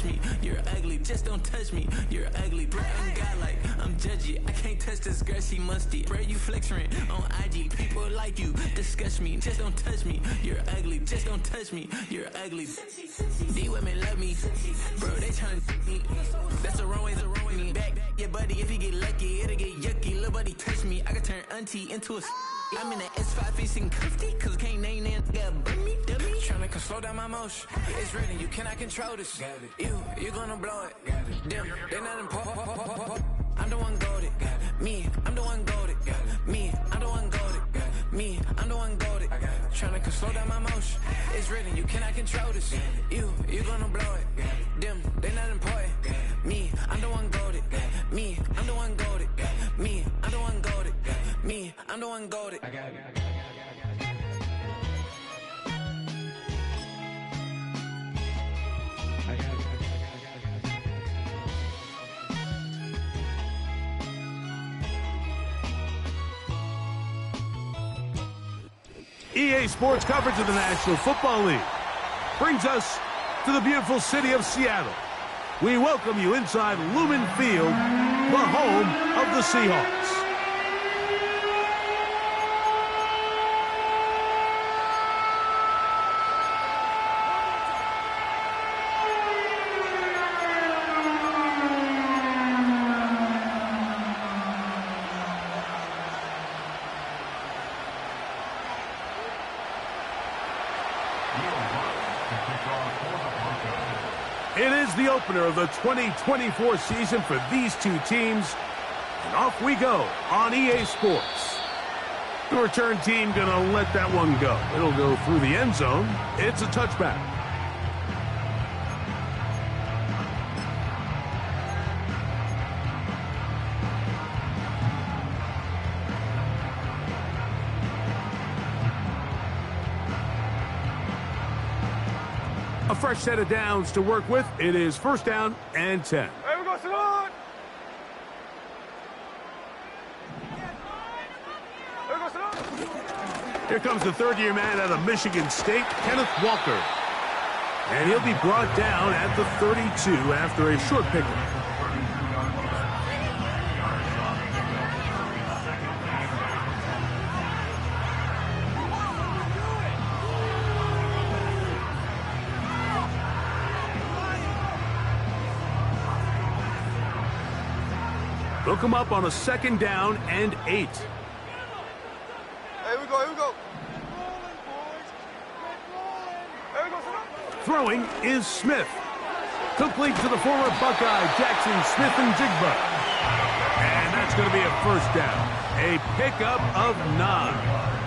touch me. You're ugly, just don't touch me. You're ugly, bro. I'm godlike, I'm judgy. I can't touch this girl, she musty. Bro, you flexing on IG. People like you, disgust me. Just don't touch me. You're ugly, just don't touch me. You're ugly. These women love me, bro. They tryna me. That's the wrong way, the wrong way. Back, yeah, buddy. If you get lucky, it'll get yucky. Little buddy touch me, I can turn auntie into a. I'm in that S5 facing cuffy, cause I can't name that. Got burn me, dummy. Tryna slow down my motion. It's written, you cannot control this. You gonna blow it. Them, they not important. I'm the one goated. Me, I'm the one goated. Me, I'm the one goated. Me, I'm the one goated. Tryna slow down my motion. It's written, you cannot control this. You gonna blow it. Them, they not important. Me, I'm the one goated. Me, I'm the one goated. Me, I'm the one goated. Me, I'm the one goated. I got it. EA Sports coverage of the National Football League brings us to the beautiful city of Seattle. We welcome you inside Lumen Field, the home of the Seahawks. It is the opener of the 2024 season for these two teams. And off we go on EA Sports. The return team going to let that one go. It'll go through the end zone. It's a touchback. A fresh set of downs to work with. It is first down and 10. Hey, we go, Salon! Hey, we go, Salon! Here comes the third-year man out of Michigan State, Kenneth Walker. And he'll be brought down at the 32 after a short pickup. They'll come up on a second down and 8. Here we go, here we go. Here we go, Throwing is Smith. Complete to the former Buckeye, Jackson Smith-Njigba. And that's going to be a first down. A pickup of 9.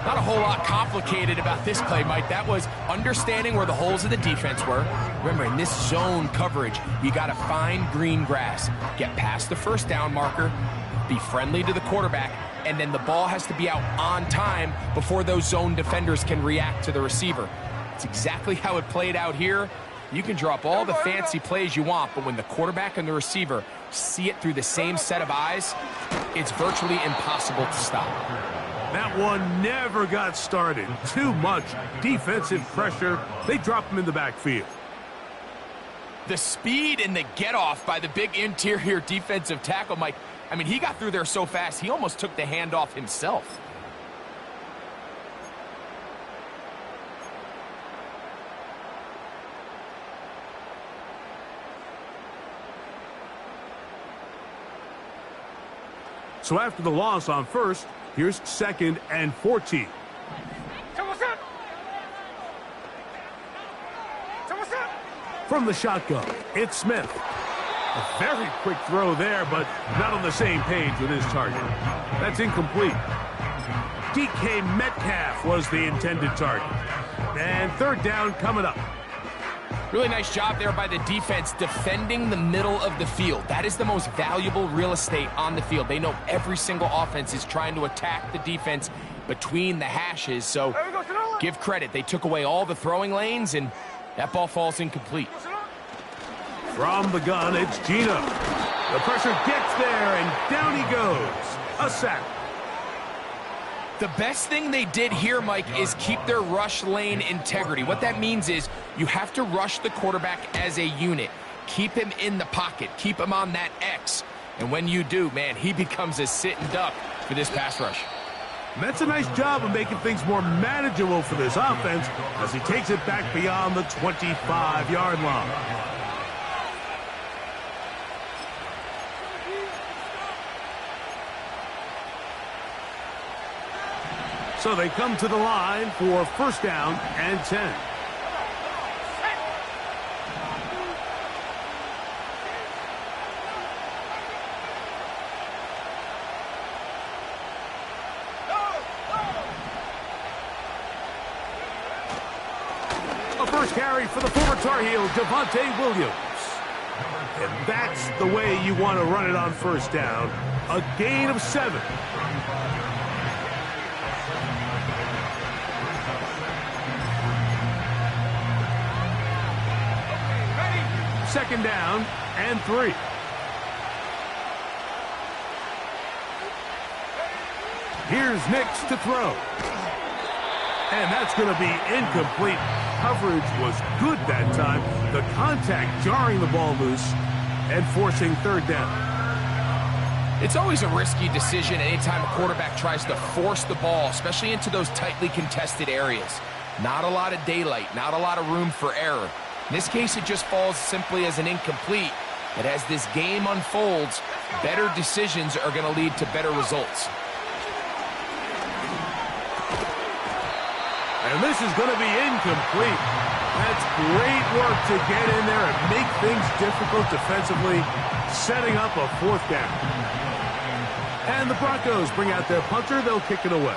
Not a whole lot complicated about this play, Mike. That was understanding where the holes of the defense were. Remember, in this zone coverage, you got to find green grass, get past the first down marker, be friendly to the quarterback, and then the ball has to be out on time before those zone defenders can react to the receiver. It's exactly how it played out here. You can drop all the fancy plays you want, but when the quarterback and the receiver see it through the same set of eyes, it's virtually impossible to stop. That one never got started. Too much defensive pressure. They drop him in the backfield. The speed and the get-off by the big interior defensive tackle, Mike. I mean, he got through there so fast, he almost took the handoff himself. So after the loss on first, here's second and 14. From the shotgun, it's Smith. A very quick throw there, but not on the same page with his target. That's incomplete. DK Metcalf was the intended target. And third down coming up. Really nice job there by the defense defending the middle of the field. That is the most valuable real estate on the field. They know every single offense is trying to attack the defense between the hashes. So give credit. They took away all the throwing lanes, and that ball falls incomplete. From the gun, it's Gino. The pressure gets there, and down he goes. A sack. The best thing they did here, Mike, is keep their rush lane integrity. What that means is you have to rush the quarterback as a unit. Keep him in the pocket. Keep him on that X. And when you do, man, he becomes a sitting duck for this pass rush. That's a nice job of making things more manageable for this offense as he takes it back beyond the 25-yard line. So they come to the line for first down and 10. A first carry for the former Tar Heel, Devontae Williams. And that's the way you want to run it on first down. A gain of 7. Second down and 3. Here's Nix to throw. And that's going to be incomplete. Coverage was good that time. The contact jarring the ball loose and forcing third down. It's always a risky decision anytime a quarterback tries to force the ball, especially into those tightly contested areas. Not a lot of daylight, not a lot of room for error. In this case, it just falls simply as an incomplete. But as this game unfolds, better decisions are going to lead to better results. And this is going to be incomplete. That's great work to get in there and make things difficult defensively, setting up a fourth down. And the Broncos bring out their punter. They'll kick it away.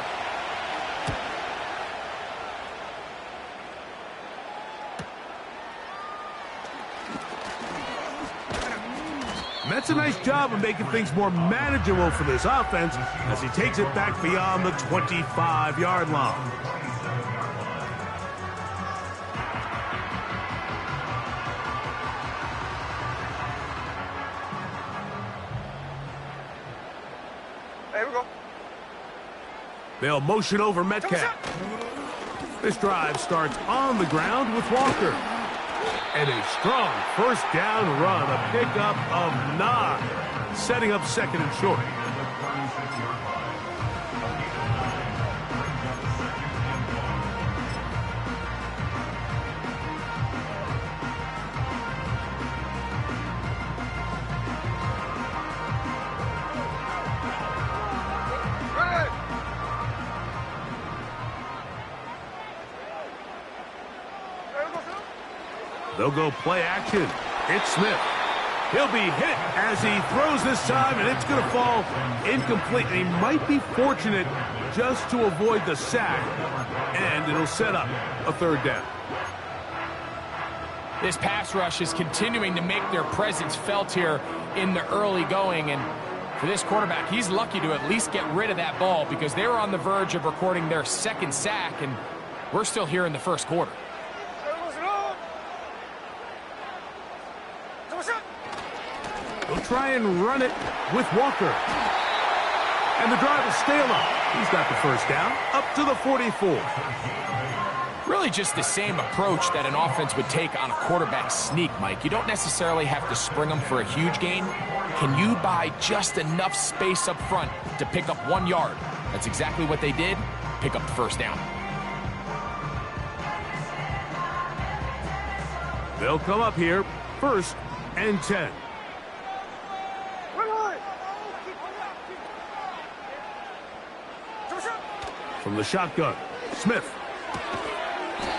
That's a nice job of making things more manageable for this offense as he takes it back beyond the 25-yard line. Here we go. They'll motion over Metcalf. This drive starts on the ground with Walker. And a strong first down run, a pickup of 9, setting up second and short. They'll go play action. It's Smith. He'll be hit as he throws this time, and it's going to fall incomplete. He might be fortunate just to avoid the sack, and it'll set up a third down. This pass rush is continuing to make their presence felt here in the early going, and for this quarterback, he's lucky to at least get rid of that ball because they were on the verge of recording their second sack, and we're still here in the first quarter. They'll try and run it with Walker. And the drive will stay alive. He's got the first down up to the 44. Really just the same approach that an offense would take on a quarterback sneak, Mike. You don't necessarily have to spring them for a huge gain. Can you buy just enough space up front to pick up 1 yard? That's exactly what they did. Pick up the first down. They'll come up here, first and 10. From the shotgun, Smith.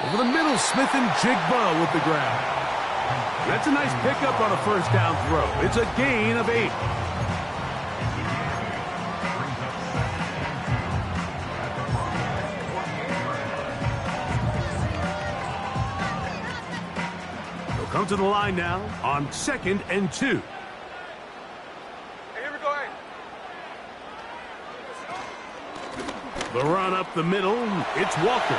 Over the middle, Smith and Jigba with the grab. That's a nice pickup on a first down throw. It's a gain of 8. They'll come to the line now on second and 2. The run up the middle, it's Walker.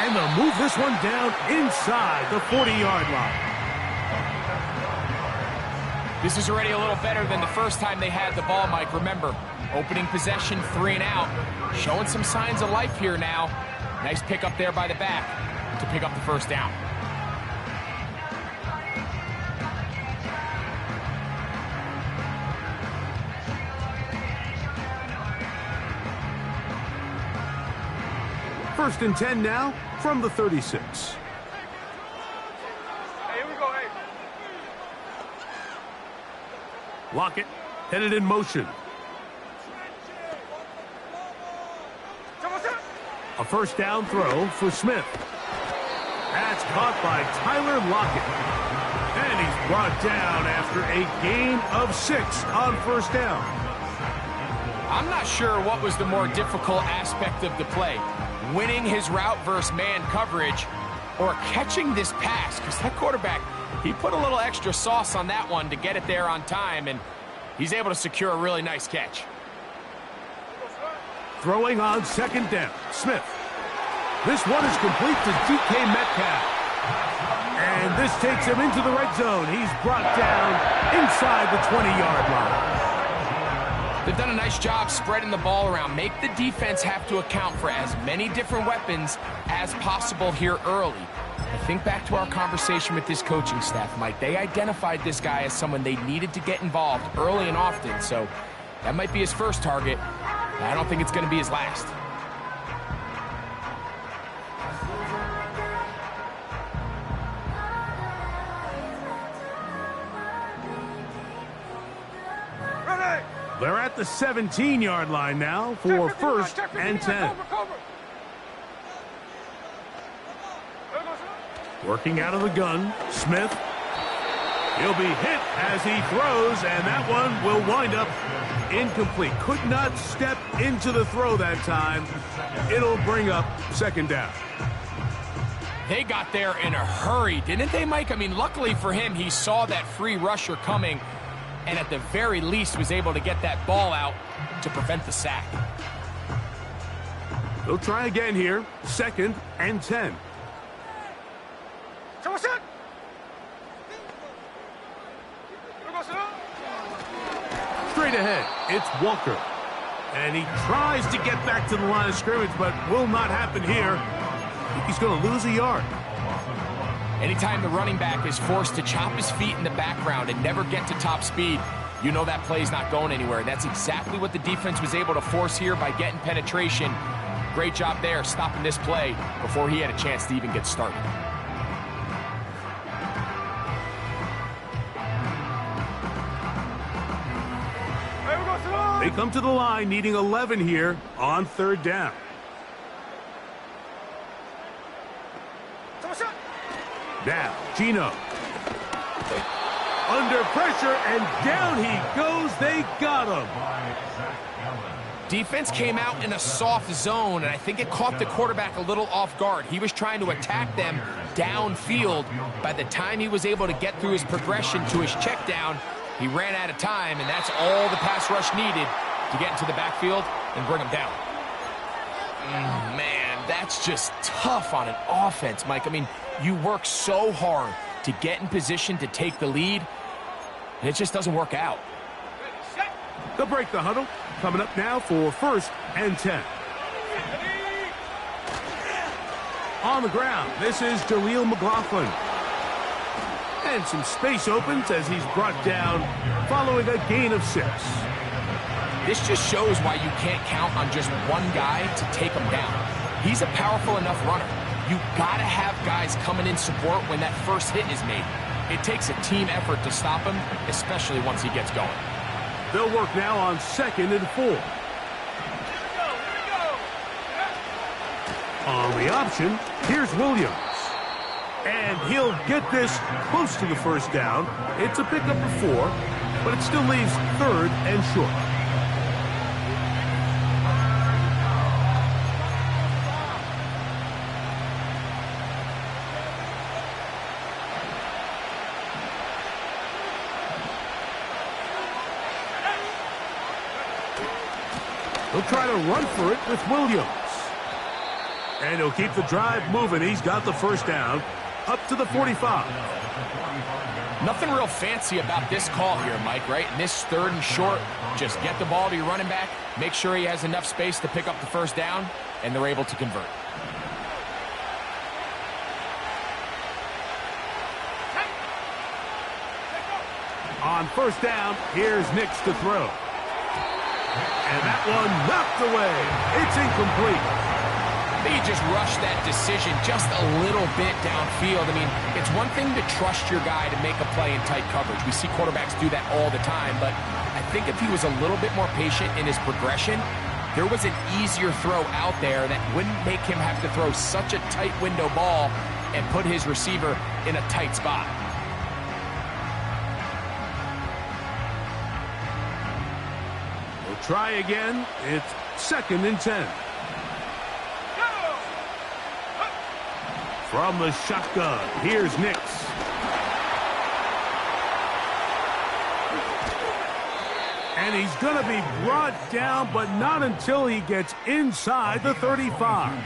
And they'll move this one down inside the 40-yard line. This is already a little better than the first time they had the ball, Mike. Remember, opening possession, 3 and out. Showing some signs of life here now. Nice pick up there by the back to pick up the first down. First and 10 now from the 36. Hey, here we go, hey. Lockett headed in motion. A first down throw for Smith. That's caught by Tyler Lockett. And he's brought down after a gain of 6 on first down. I'm not sure what was the more difficult aspect of the play. Winning his route versus man coverage or catching this pass, because that quarterback, he put a little extra sauce on that one to get it there on time, and he's able to secure a really nice catch. Throwing on second down, Smith. This one is complete to DK Metcalf. And this takes him into the red zone. He's brought down inside the 20-yard line. They've done a nice job spreading the ball around. Make the defense have to account for as many different weapons as possible here early. I think back to our conversation with this coaching staff, Mike. They identified this guy as someone they needed to get involved early and often, so that might be his first target. I don't think it's going to be his last. They're at the 17-yard line now for first and 10. Working out of the gun, Smith. He'll be hit as he throws, and that one will wind up incomplete. Could not step into the throw that time. It'll bring up second down. They got there in a hurry, didn't they, Mike? I mean, luckily for him, he saw that free rusher coming, and at the very least was able to get that ball out to prevent the sack. They'll try again here. Second and 10. Straight ahead, it's Walker. And he tries to get back to the line of scrimmage, but will not happen here. He's going to lose a yard. Anytime the running back is forced to chop his feet in the background and never get to top speed, you know that play's not going anywhere. That's exactly what the defense was able to force here by getting penetration. Great job there, stopping this play before he had a chance to even get started. They come to the line needing 11 here on third down. Now, Gino. Under pressure, and down he goes. They got him. Defense came out in a soft zone, and I think it caught the quarterback a little off guard. He was trying to attack them downfield. By the time he was able to get through his progression to his check down, he ran out of time, and that's all the pass rush needed to get into the backfield and bring him down. Man, that's just tough on an offense, Mike. I mean, you work so hard to get in position to take the lead, and it just doesn't work out. They'll break the huddle. Coming up now for first and 10. On the ground, this is Jaleel McLaughlin. And some space opens as he's brought down following a gain of 6. This just shows why you can't count on just one guy to take him down. He's a powerful enough runner. You gotta have guys coming in support when that first hit is made. It takes a team effort to stop him, especially once he gets going. They'll work now on second and 4. On the option, here's Williams. And he'll get this close to the first down. It's a pickup of 4, but it still leaves third and short. He'll try to run for it with Williams. And he'll keep the drive moving. He's got the first down up to the 45. Nothing real fancy about this call here, Mike, right? In this 3rd and short, just get the ball to your running back, make sure he has enough space to pick up the first down, and they're able to convert. On first down, here's Nix to throw. And that one knocked away. It's incomplete. He just rushed that decision just a little bit downfield. I mean, it's one thing to trust your guy to make a play in tight coverage. We see quarterbacks do that all the time, but I think if he was a little bit more patient in his progression, there was an easier throw out there that wouldn't make him have to throw such a tight window ball and put his receiver in a tight spot. We'll try again. It's 2nd and 10. From the shotgun, here's Nix. And he's going to be brought down, but not until he gets inside the 35.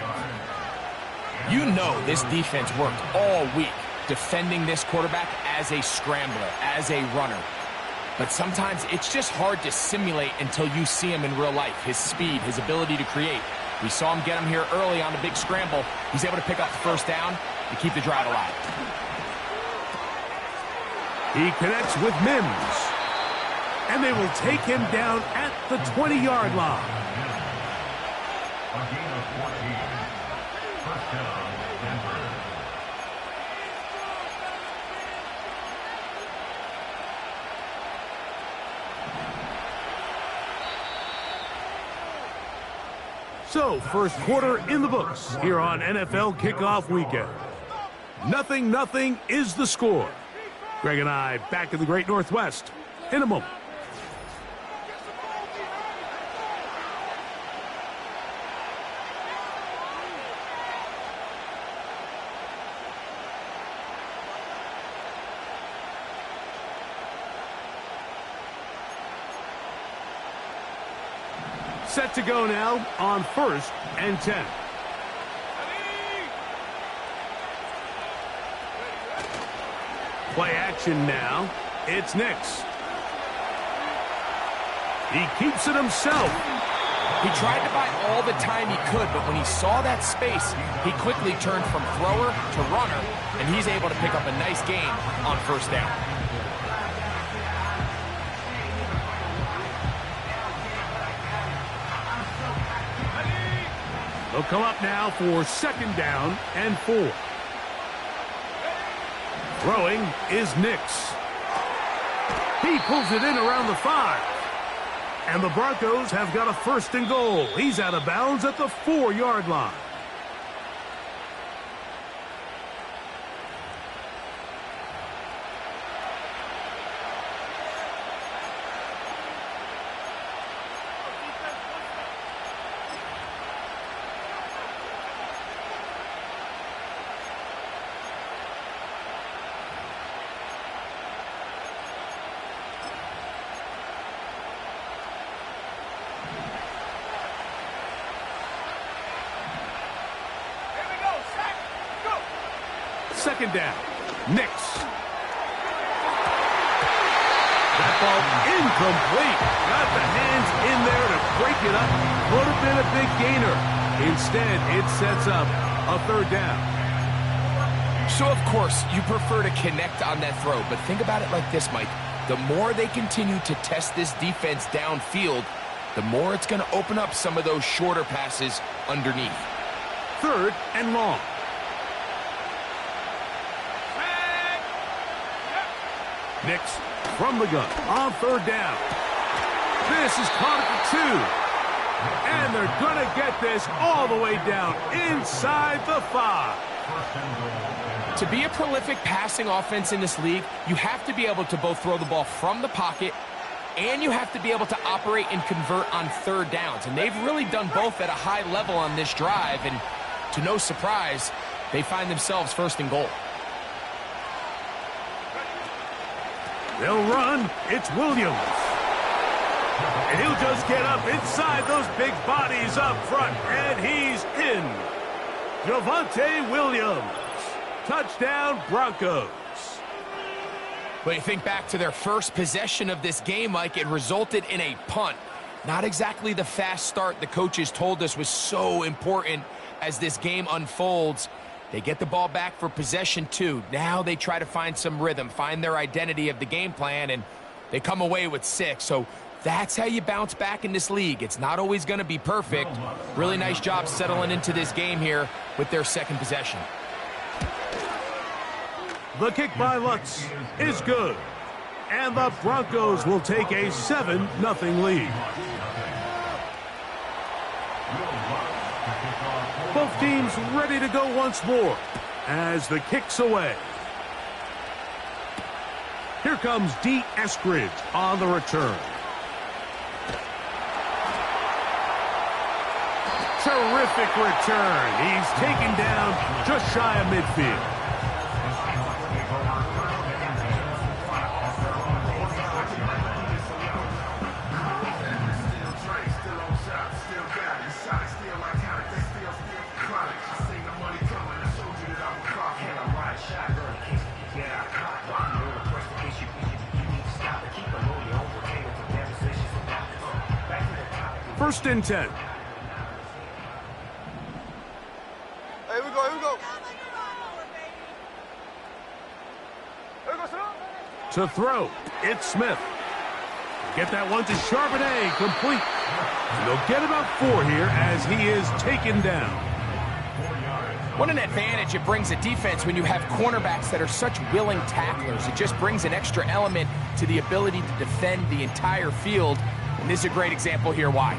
You know this defense worked all week defending this quarterback as a scrambler, as a runner. But sometimes it's just hard to simulate until you see him in real life, his speed, his ability to create. We saw him get him here early on the big scramble. He's able to pick up the first down to keep the drive alive. He connects with Mims. And they will take him down at the 20-yard line. A gain of 14. First down, Denver. So, first quarter in the books here on NFL Kickoff Weekend. 0-0 is the score. Greg and I back in the Great Northwest in a moment. Set to go now on 1st and 10. Play action now. It's Nix. He keeps it himself. He tried to buy all the time he could, but when he saw that space, he quickly turned from thrower to runner, and he's able to pick up a nice gain on first down. They'll come up now for 2nd down and 4. Throwing is Nix. He pulls it in around the 5. And the Broncos have got a 1st and goal. He's out of bounds at the 4-yard line. Second down. Nix. That ball incomplete. Got the hands in there to break it up. Would have been a big gainer. Instead, it sets up a 3rd down. So, of course, you prefer to connect on that throw, but think about it like this, Mike. The more they continue to test this defense downfield, the more it's going to open up some of those shorter passes underneath. 3rd and long. Nix from the gun on 3rd down. This is caught at the 2. And they're going to get this all the way down inside the 5. To be a prolific passing offense in this league, you have to be able to both throw the ball from the pocket and you have to be able to operate and convert on 3rd downs. And they've really done both at a high level on this drive. And to no surprise, they find themselves 1st and goal. They'll run. It's Williams. And he'll just get up inside those big bodies up front. And he's in. Javonte Williams. Touchdown, Broncos. Well, you think back to their first possession of this game, Mike, it resulted in a punt. Not exactly the fast start the coaches told us was so important as this game unfolds. They get the ball back for possession 2. Now they try to find some rhythm, find their identity of the game plan, and they come away with 6. So that's how you bounce back in this league. It's not always going to be perfect. Really nice job settling into this game here with their second possession. The kick by Lutz is good. And the Broncos will take a 7-0 lead. Both teams ready to go once more as the kick's away. Here comes D. Eskridge on the return. Terrific return. He's taken down just shy of midfield. First and 10. Here we go, here we go. Here we go, son. To throw, it's Smith. Get that one to Charbonnet, complete. And they'll get about 4 here as he is taken down. What an advantage it brings a defense when you have cornerbacks that are such willing tacklers. It just brings an extra element to the ability to defend the entire field. And this is a great example here why.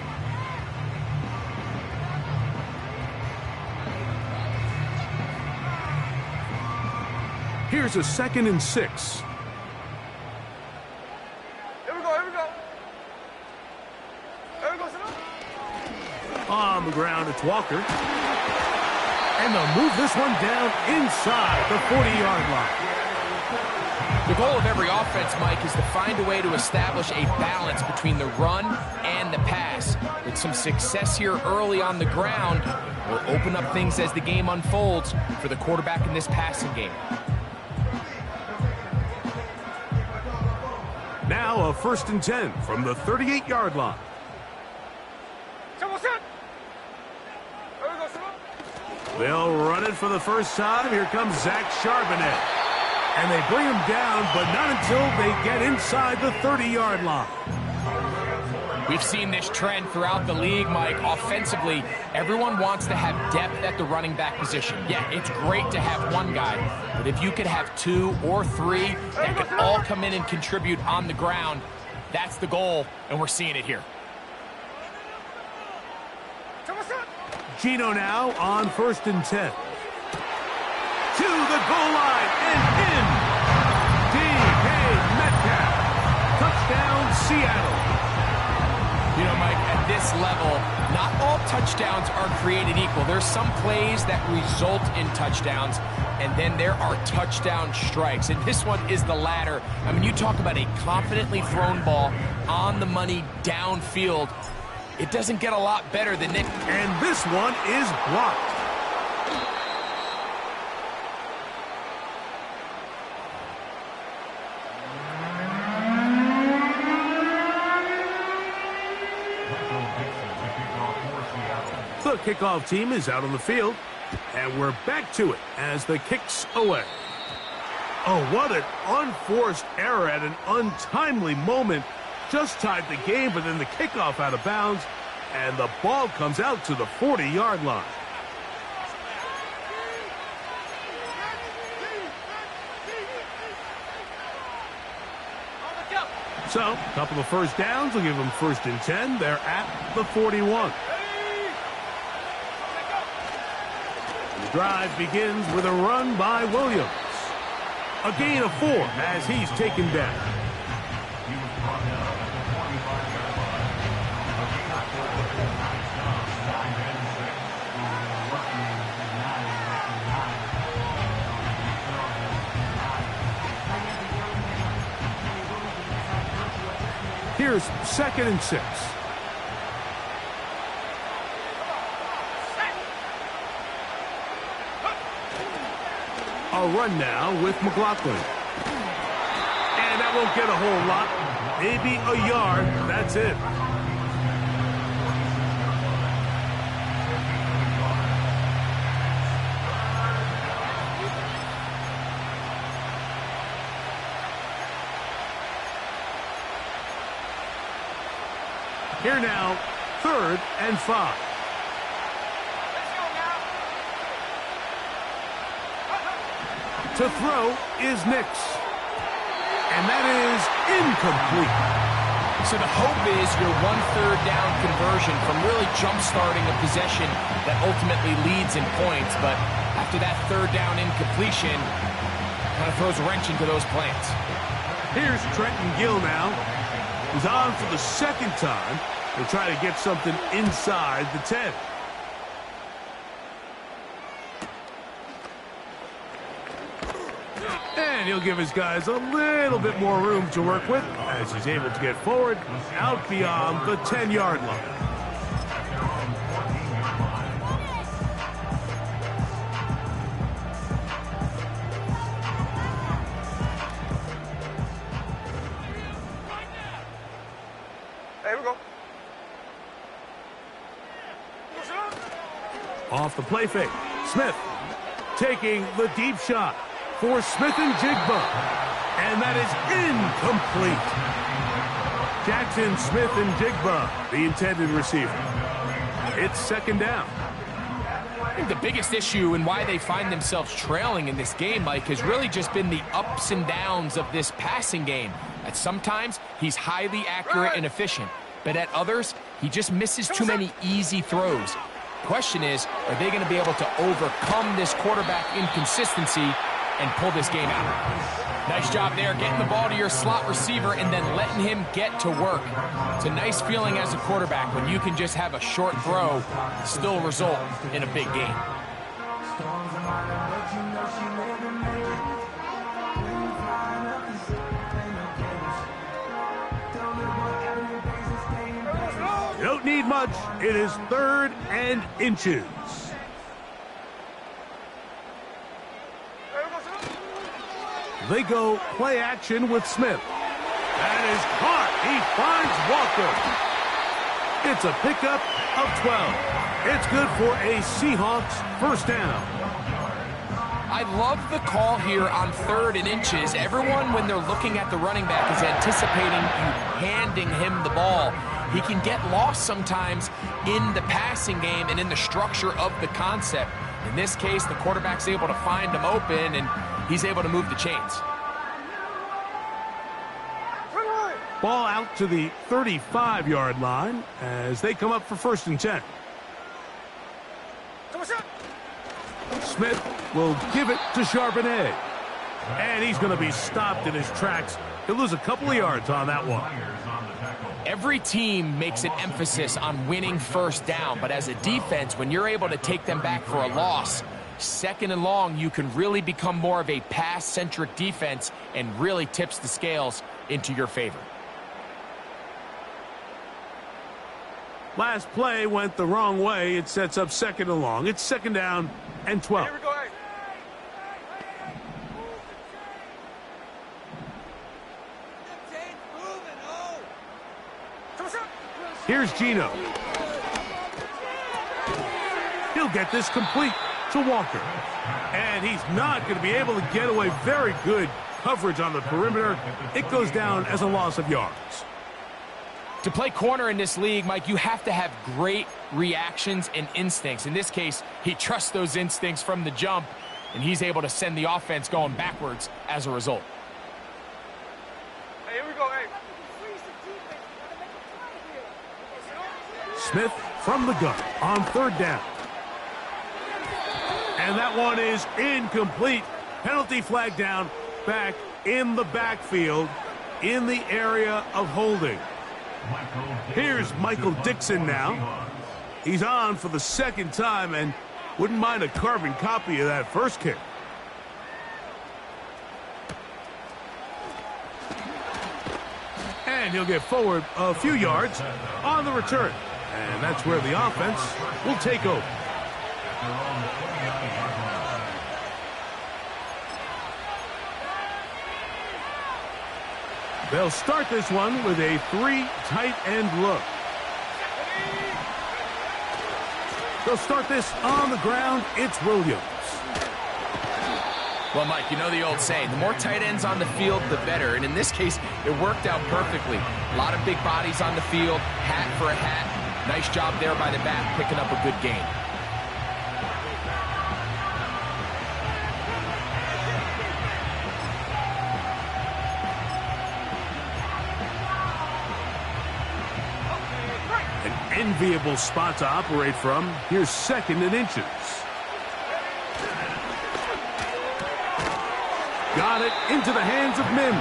Here's a 2nd and 6. Here we go, here we go. Here we go, son. On the ground, it's Walker. And they'll move this one down inside the 40-yard line. The goal of every offense, Mike, is to find a way to establish a balance between the run and the pass. With some success here early on the ground, will open up things as the game unfolds for the quarterback in this passing game. Now a 1st and 10 from the 38-yard line. They'll run it for the first time. Here comes Zach Charbonnet. And they bring him down, but not until they get inside the 30-yard line. We've seen this trend throughout the league, Mike. Offensively, everyone wants to have depth at the running back position. Yeah, it's great to have one guy, but if you could have 2 or 3 that could all come in and contribute on the ground, that's the goal, and we're seeing it here. Gino now on 1st and 10. To the goal line and in. D.K. Metcalf. Touchdown, Seattle. You know, Mike, at this level, not all touchdowns are created equal. There's some plays that result in touchdowns, and then there are touchdown strikes. And this one is the latter. I mean, you talk about a confidently thrown ball on the money downfield. It doesn't get a lot better than Nick. And this one is blocked. The kickoff team is out on the field, and we're back to it as the kick's away. Oh, what an unforced error at an untimely moment. Just tied the game, but then the kickoff out of bounds, and the ball comes out to the 40-yard line. So, a couple of first downs will give them 1st and 10. They're at the 41. The drive begins with a run by Williams. A gain of 4 as he's taken down. Here's 2nd and 6. A run now with McLaughlin. That won't get a whole lot. Maybe a yard. That's it. Here now, 3rd and 5. To throw is Nix. And that is incomplete. So the hope is your 1/3 down conversion from really jump-starting a possession that ultimately leads in points. But after that 3rd down incompletion, kind of throws a wrench into those plans. Here's Trenton Gill now. He's on for the 2nd time. He'll try to get something inside the 10. And he'll give his guys a little bit more room to work with as he's able to get forward out beyond the 10-yard line. Here we go. Off the play fake, Smith taking the deep shot for Smith and Jigba. And that is incomplete. Jackson, Smith, and Jigba, the intended receiver. It's 2nd down. I think the biggest issue and why they find themselves trailing in this game, Mike, has really just been the ups and downs of this passing game. At sometimes, he's highly accurate and efficient, but at others, he just misses too many easy throws. Question is, are they going to be able to overcome this quarterback inconsistency and pull this game out? Nice job there, getting the ball to your slot receiver and then letting him get to work. It's a nice feeling as a quarterback when you can just have a short throw, still result in a big game. You don't need much. It is 3rd and inches. They go play action with Smith. That is caught. He finds Walker. It's a pickup of 12. It's good for a Seahawks 1st down. I love the call here on 3rd and inches. Everyone, when they're looking at the running back, is anticipating you handing him the ball. He can get lost sometimes in the passing game and in the structure of the concept. In this case, the quarterback's able to find him open, and he's able to move the chains. Ball out to the 35-yard line as they come up for 1st and 10. Smith will give it to Charbonnet. And he's going to be stopped in his tracks. He'll lose a couple of yards on that one. Every team makes an emphasis on winning 1st down, but as a defense, when you're able to take them back for a loss, 2nd and long, you can really become more of a pass-centric defense and really tips the scales into your favor. Last play went the wrong way. It sets up 2nd and long. It's 2nd down and 12. Here we go, hey. Here's Gino. He'll get this complete to Walker. And he's not going to be able to get away. Very good coverage on the perimeter. It goes down as a loss of yards. To play corner in this league, Mike, you have to have great reactions and instincts. In this case, he trusts those instincts from the jump, and he's able to send the offense going backwards as a result. Hey, here we go, hey. Smith from the gun on 3rd down. And that one is incomplete. Penalty flag down, back in the backfield, in the area of holding. Here's Michael Dixon now. He's on for the 2nd time and wouldn't mind a carbon copy of that first kick. And he'll get forward a few yards on the return. And that's where the offense will take over. They'll start this one with a 3 tight end look. They'll start this on the ground. It's Williams. Well, Mike, you know the old saying, the more tight ends on the field, the better. And in this case, it worked out perfectly. A lot of big bodies on the field, hat for a hat. Nice job there by the back, picking up a good gain. An enviable spot to operate from. Here's 2nd and inches. Got it into the hands of Mims.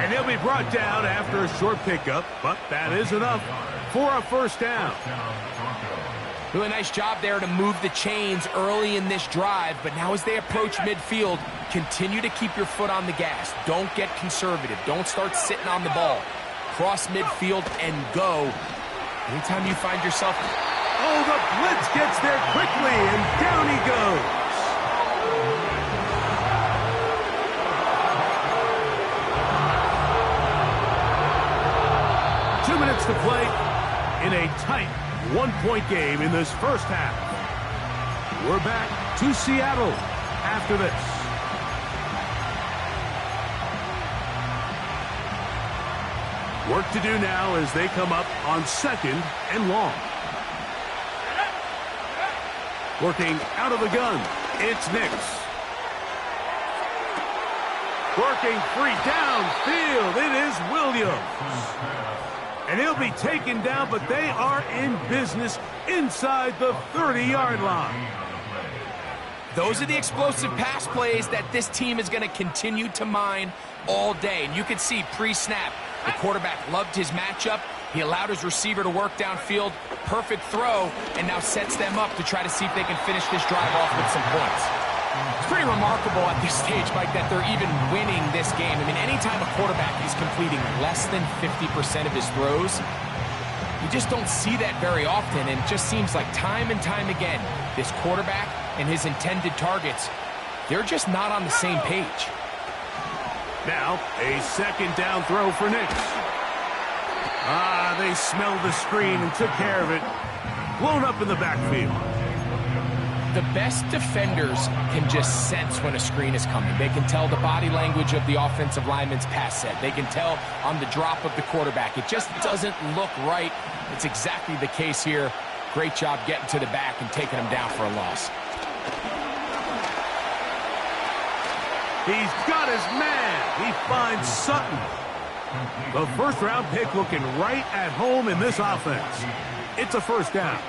And he'll be brought down after a short pickup, but that is enough for a first down. Really nice job there to move the chains early in this drive, but now as they approach midfield, continue to keep your foot on the gas. Don't get conservative. Don't start sitting on the ball. Cross midfield and go. Anytime you find yourself... Oh, the blitz gets there quickly, and down he goes. To play in a tight 1-point game in this first half. We're back to Seattle after this. Work to do now as they come up on 2nd and long. Working out of the gun, it's Nix. Working free downfield, it is Williams. And he'll be taken down, but they are in business inside the 30-yard line. Those are the explosive pass plays that this team is going to continue to mine all day. And you can see pre-snap, the quarterback loved his matchup. He allowed his receiver to work downfield. Perfect throw, and now sets them up to try to see if they can finish this drive off with some points. It's pretty remarkable at this stage, Mike, that they're even winning this game. I mean, anytime a quarterback is completing less than 50% of his throws, you just don't see that very often, and it just seems like time and time again, this quarterback and his intended targets, they're just not on the same page. Now, a 2nd down throw for Nix. They smelled the screen and took care of it. Blown up in the backfield. The best defenders can just sense when a screen is coming. They can tell the body language of the offensive lineman's pass set. They can tell on the drop of the quarterback. It just doesn't look right. It's exactly the case here. Great job getting to the back and taking him down for a loss. He's got his man. He finds Sutton. The first-round pick looking right at home in this offense. It's a first down.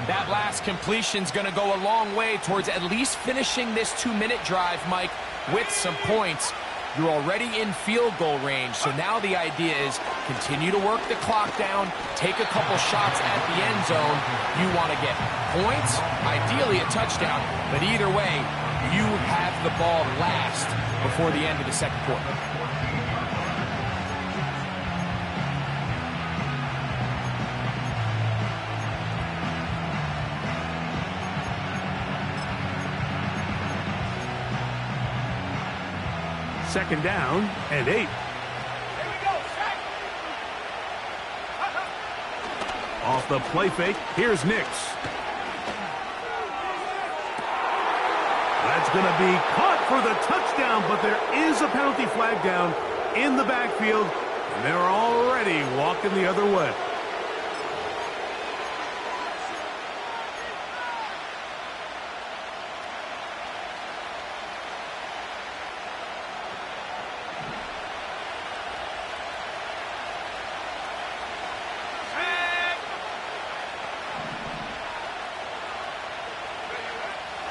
That last completion's going to go a long way towards at least finishing this 2-minute drive, Mike, with some points. You're already in field goal range, so now the idea is continue to work the clock down, take a couple shots at the end zone. You want to get points, ideally a touchdown, but either way, you have the ball last before the end of the second quarter. Second down and 8. Off the play fake, here's Nix. That's going to be caught for the touchdown, but there is a penalty flag down in the backfield, and they're already walking the other way.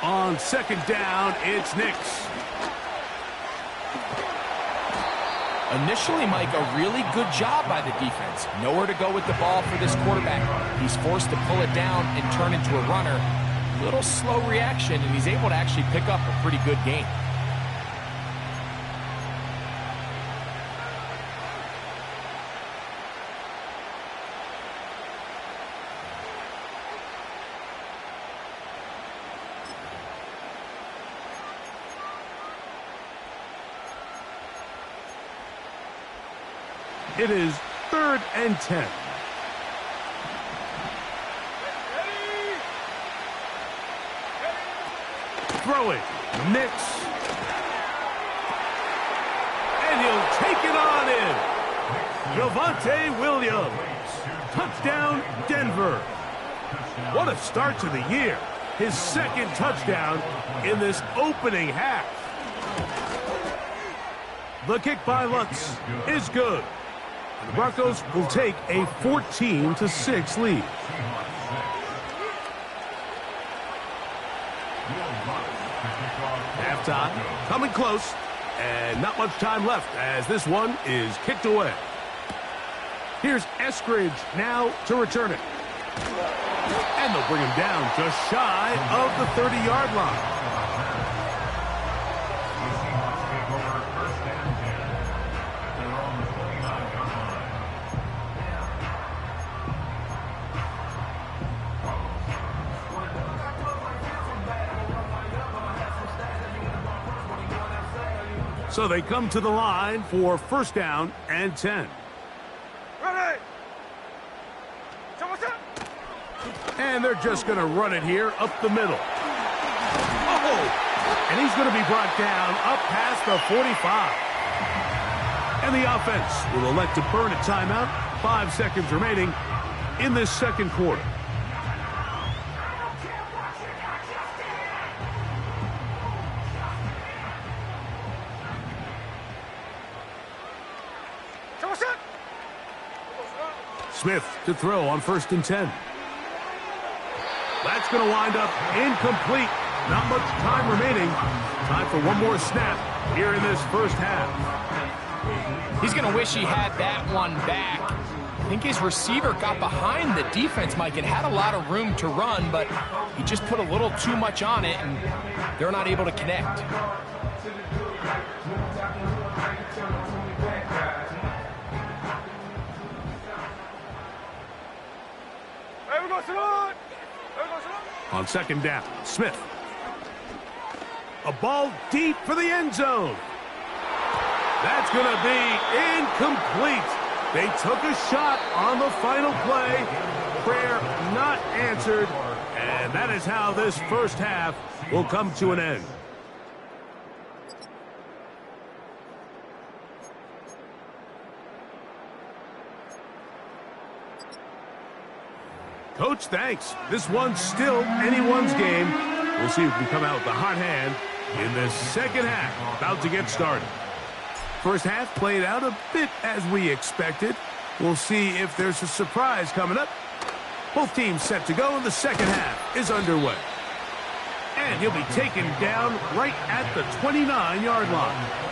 On second down, it's Nix. Initially, Mike, a really good job by the defense. Nowhere to go with the ball for this quarterback. He's forced to pull it down and turn into a runner. A little slow reaction, and he's able to actually pick up a pretty good gain. It is 3rd and 10. Throw it. Nix. And he'll take it on in. Javonte Williams. Touchdown, Denver. What a start to the year. His 2nd touchdown in this opening half. The kick by Lutz is good. The Broncos will take a 14-6 lead. Halftime, coming close, and not much time left as this one is kicked away. Here's Eskridge now to return it. And they'll bring him down just shy of the 30-yard line. So they come to the line for 1st down and 10. Ready. And they're just going to run it here up the middle. Oh! And he's going to be brought down up past the 45. And the offense will elect to burn a timeout. 5 seconds remaining in this 2nd quarter. Smith to throw on 1st and 10. That's going to wind up incomplete. Not much time remaining. Time for one more snap here in this 1st half. He's going to wish he had that one back. I think his receiver got behind the defense, Mike, and had a lot of room to run, but he just put a little too much on it, and they're not able to connect. On 2nd down, Smith. A ball deep for the end zone. That's going to be incomplete. They took a shot on the final play. Prayer not answered. And that is how this 1st half will come to an end. Coach, thanks. This one's still anyone's game. We'll see who can come out with the hot hand in this 2nd half. About to get started. 1st half played out a bit as we expected. We'll see if there's a surprise coming up. Both teams set to go, and the 2nd half is underway. And he'll be taken down right at the 29-yard line.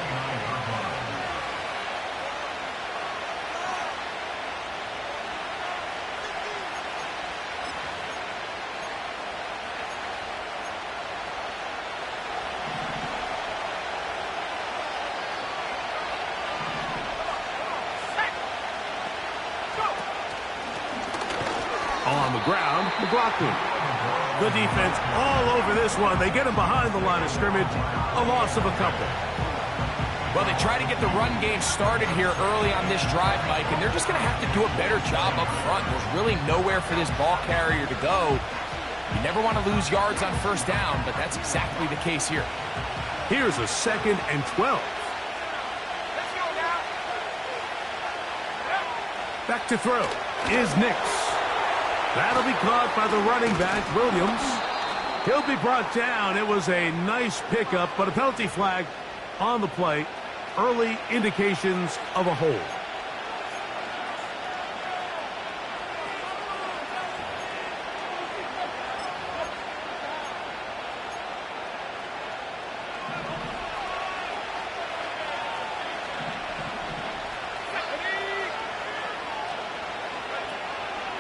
On the ground, McLaughlin. The defense all over this one. They get him behind the line of scrimmage. A loss of a couple. Well, they try to get the run game started here early on this drive, Mike, and they're just going to have to do a better job up front. There's really nowhere for this ball carrier to go. You never want to lose yards on 1st down, but that's exactly the case here. Here's a 2nd and 12. Back to throw is Nix. That'll be caught by the running back, Williams. He'll be brought down. It was a nice pickup, but a penalty flag on the play. Early indications of a hold.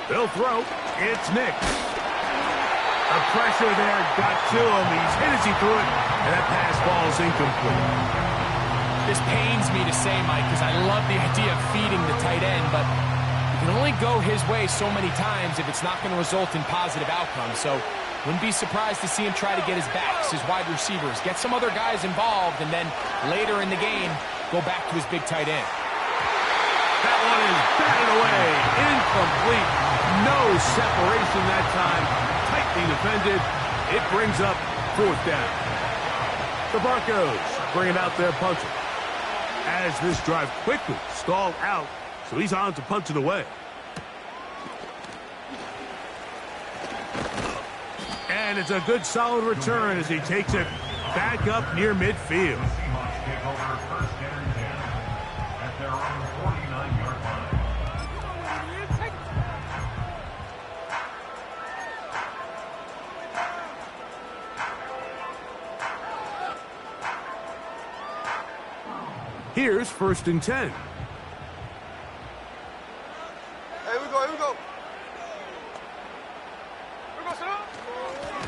They'll throw. It's Nix. The pressure there got to him. He's hit as he threw it, and that pass ball is incomplete. This pains me to say, Mike, because I love the idea of feeding the tight end, but you can only go his way so many times if it's not going to result in positive outcomes. So wouldn't be surprised to see him try to get his backs, his wide receivers, get some other guys involved, and then later in the game, go back to his big tight end. That one is batted away. Incomplete. No separation that time. Tightly defended. It brings up 4th down. The Broncos bringing out their punter. As this drive quickly stalled out, so he's on to punch it away. And it's a good solid return as he takes it back up near midfield. Seahawks take over 1st and 10 at their own 49-yard line. Here's 1st and 10. Here we go, here we go.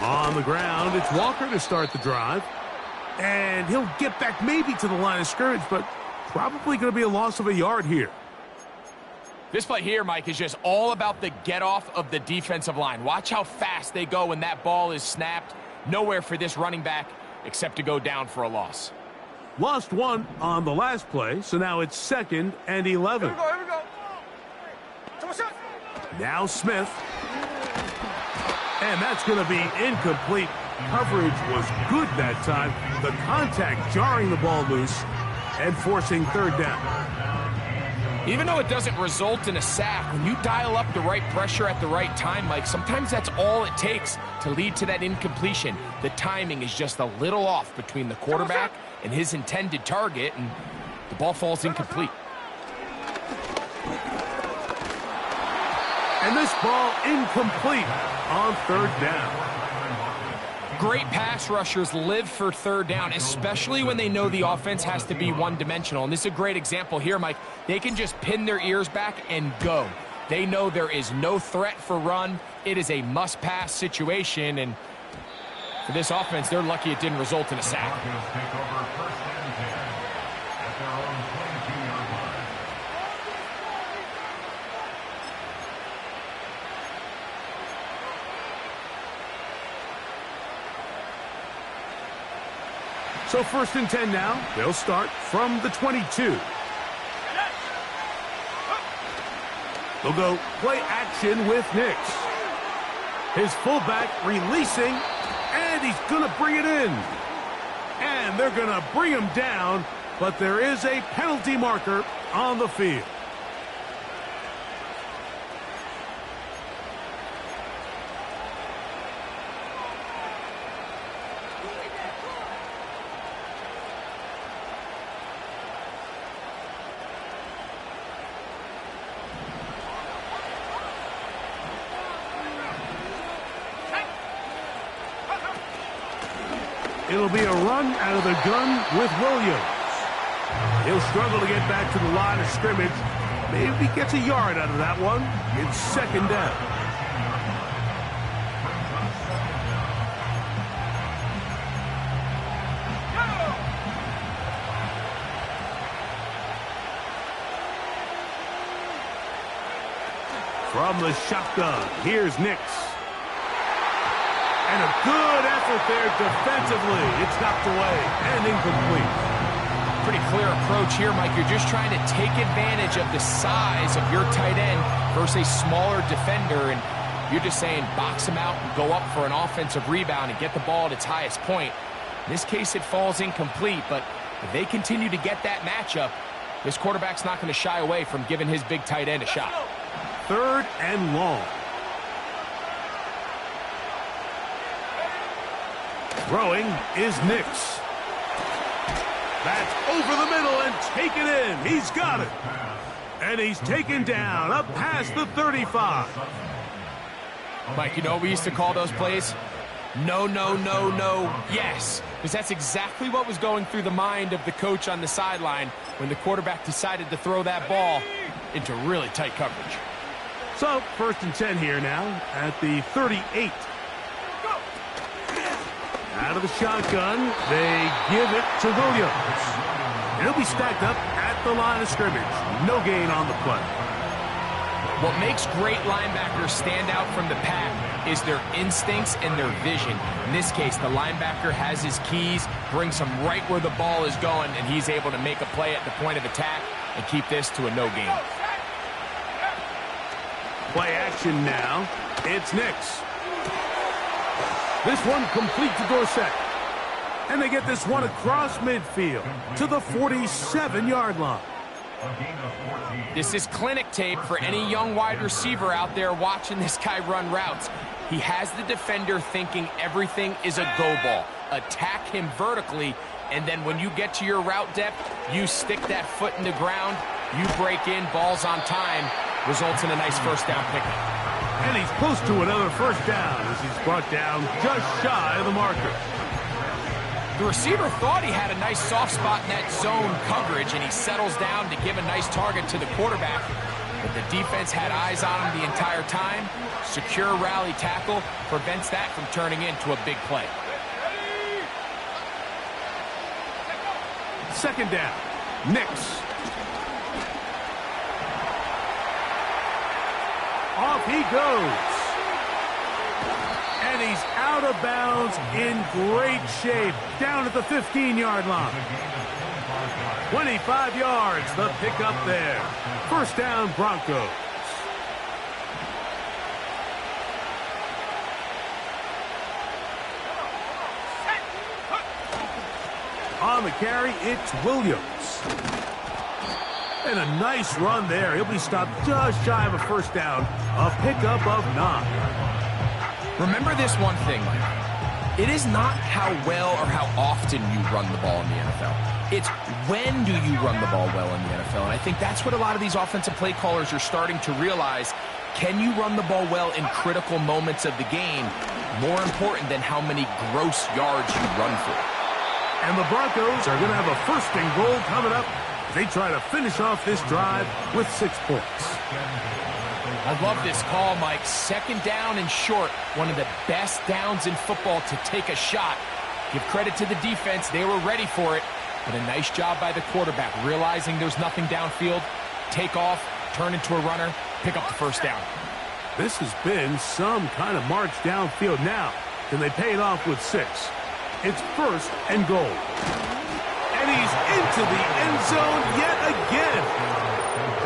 On the ground, it's Walker to start the drive. And he'll get back maybe to the line of scrimmage, but probably going to be a loss of a yard here. This play here, Mike, is just all about the get-off of the defensive line. Watch how fast they go when that ball is snapped. Nowhere for this running back except to go down for a loss. Lost 1 on the last play, so now it's 2nd and 11. Here we go, here we go. Now Smith. And that's going to be incomplete. Coverage was good that time. The contact jarring the ball loose and forcing 3rd down. Even though it doesn't result in a sack, when you dial up the right pressure at the right time, Mike, sometimes that's all it takes to lead to that incompletion. The timing is just a little off between the quarterback and his intended target, and the ball falls incomplete. And this ball incomplete on 3rd down. Great pass rushers live for 3rd down, especially when they know the offense has to be one-dimensional. And this is a great example here, Mike. They can just pin their ears back and go. They know there is no threat for run. It is a must-pass situation, and for this offense, they're lucky it didn't result in a sack. Broncos take over 1st and 10 at their own 22-yard line. So 1st and 10 now. They'll start from the 22. They'll go play action with Nix. His fullback releasing, and he's going to bring it in. And they're going to bring him down, but there is a penalty marker on the field. It'll be a run out of the gun with Williams. He'll struggle to get back to the line of scrimmage. Maybe gets a yard out of that one. It's 2nd down. From the shotgun, here's Nix. And a good effort there defensively. It's knocked away and incomplete. Pretty clear approach here, Mike. You're just trying to take advantage of the size of your tight end versus a smaller defender, and you're just saying box him out and go up for an offensive rebound and get the ball at its highest point. In this case, it falls incomplete, but if they continue to get that matchup, this quarterback's not going to shy away from giving his big tight end a shot. 3rd and long. Throwing is Nix. That's over the middle and taken in. He's got it. And he's taken down up past the 35. Mike, you know what we used to call those plays? No, no, no, no, yes. Because that's exactly what was going through the mind of the coach on the sideline when the quarterback decided to throw that ball into really tight coverage. So, 1st and 10 here now at the 38. Out of the shotgun, they give it to Williams. He'll be stacked up at the line of scrimmage. No gain on the play. What makes great linebackers stand out from the pack is their instincts and their vision. In this case, the linebacker has his keys, brings him right where the ball is going, and he's able to make a play at the point of attack and keep this to a no gain. Play action now. It's Nix. This one complete to Dorsett. And they get this one across midfield to the 47-yard line. This is clinic tape for any young wide receiver out there watching this guy run routes. He has the defender thinking everything is a go ball. Attack him vertically, and then when you get to your route depth, you stick that foot in the ground, you break in, balls on time, results in a nice first down pickup. And he's close to another first down as he's brought down just shy of the marker. The receiver thought he had a nice soft spot in that zone coverage, and he settles down to give a nice target to the quarterback. But the defense had eyes on him the entire time. Secure rally tackle prevents that from turning into a big play. Second down. Nix. Off he goes. And he's out of bounds in great shape, down at the 15-yard line. 25 yards, the pickup there. First down, Broncos. On the carry, it's Williams. And a nice run there. He'll be stopped just shy of a first down. A pickup of 9. Remember this one thing, Mike. It is not how well or how often you run the ball in the NFL. It's when do you run the ball well in the NFL. And I think that's what a lot of these offensive play callers are starting to realize. Can you run the ball well in critical moments of the game? More important than how many gross yards you run for. And the Broncos are going to have a first and goal coming up. They try to finish off this drive with 6 points. I love this call, Mike. Second down and short. One of the best downs in football to take a shot. Give credit to the defense. They were ready for it. But a nice job by the quarterback, realizing there's nothing downfield. Take off, turn into a runner, pick up the first down. This has been some kind of march downfield now. Can they pay it off with 6? It's first and goal. And he's into the end zone yet again.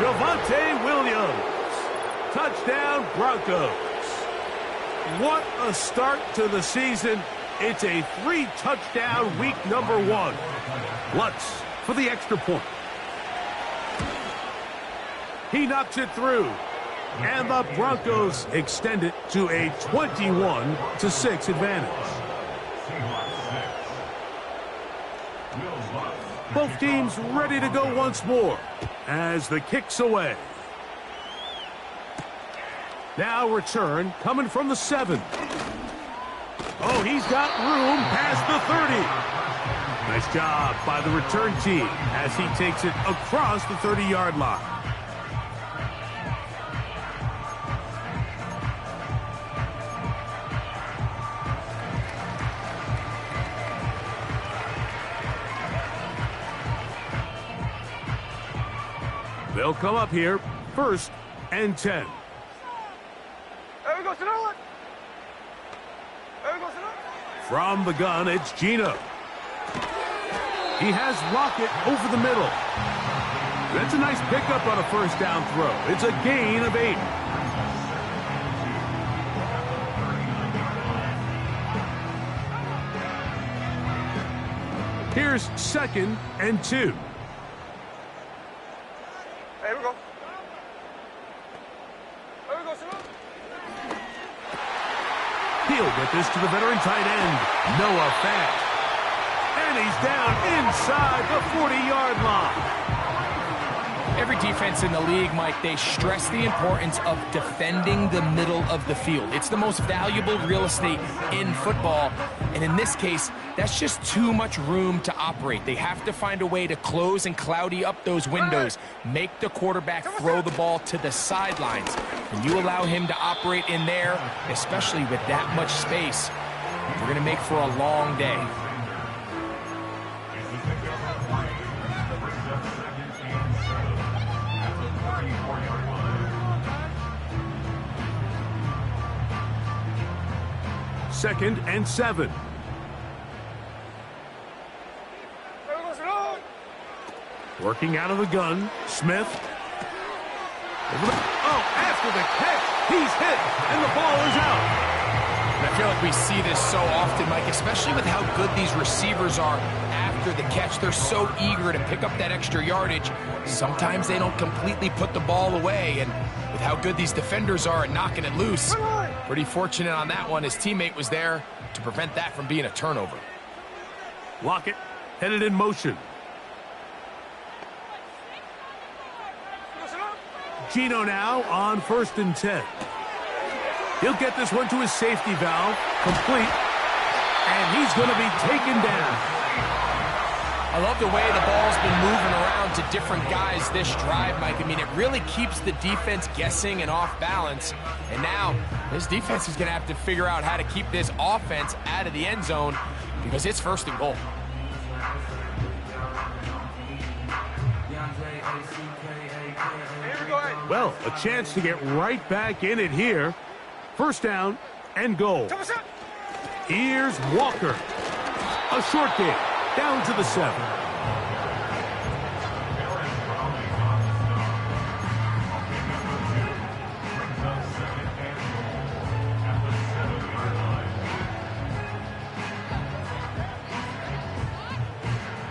Javonte Williams. Touchdown, Broncos. What a start to the season. It's a 3-touchdown week number 1. Lutz for the extra point. He knocks it through. And the Broncos extend it to a 21-6 advantage. Both teams ready to go once more as the kick's away. Now return coming from the 7. Oh, he's got room past the 30. Nice job by the return team as he takes it across the 30-yard line. They'll come up here, first and 10. There we go, Sonora. There we go, Sonora. From the gun, it's Gino. He has Lockett over the middle. That's a nice pickup on a first down throw. It's a gain of 8. Here's second and 2. There we go. There we go, Sonora. He'll get this to the veteran tight end, Noah Fant. And he's down inside the 40-yard line. Every defense in the league, Mike, they stress the importance of defending the middle of the field. It's the most valuable real estate in football. And in this case, that's just too much room to operate. They have to find a way to close and cloudy up those windows, make the quarterback throw the ball to the sidelines. When you allow him to operate in there, especially with that much space, we're going to make for a long day. Second and 7. Working out of the gun, Smith. Oh, after the catch, He's hit, and the ball is out. And I feel like we see this so often, Mike, especially with how good these receivers are after the catch. They're so eager to pick up that extra yardage. Sometimes they don't completely put the ball away, and with how good these defenders are at knocking it loose, pretty fortunate on that one. His teammate was there to prevent that from being a turnover. Lockett headed in motion. Gino now on 1st and 10. He'll get this one to his safety valve, complete, and he's going to be taken down. I love the way the ball's been moving around to different guys this drive, Mike. I mean, it really keeps the defense guessing and off balance. And now this defense is going to have to figure out how to keep this offense out of the end zone because it's 1st and goal. Well, a chance to get right back in it here. 1st down and goal. Here's Walker. A short game. Down to the 7.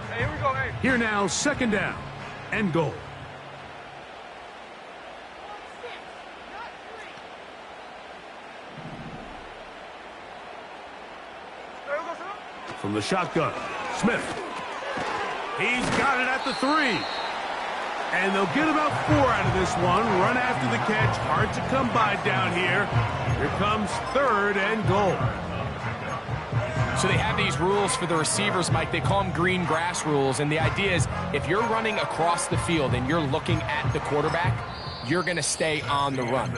Hey, here we go, hey. Here now, 2nd down and goal. From the shotgun, Smith. He's got it at the 3. And they'll get about 4 out of this one. Run after the catch. Hard to come by down here. Here comes 3rd and goal. So they have these rules for the receivers, Mike. They call them green grass rules. And the idea is if you're running across the field and you're looking at the quarterback, you're going to stay on the run.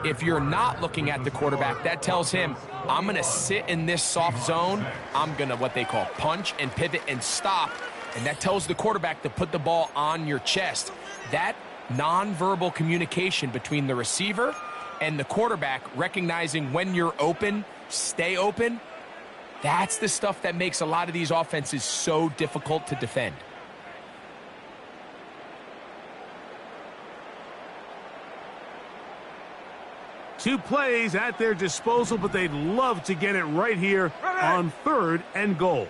If you're not looking at the quarterback, that tells him, I'm going to sit in this soft zone. I'm going to what they call punch and pivot and stop. And that tells the quarterback to put the ball on your chest. That nonverbal communication between the receiver and the quarterback, recognizing when you're open, stay open, that's the stuff that makes a lot of these offenses so difficult to defend. Two plays at their disposal, but they'd love to get it right here on 3rd and goal.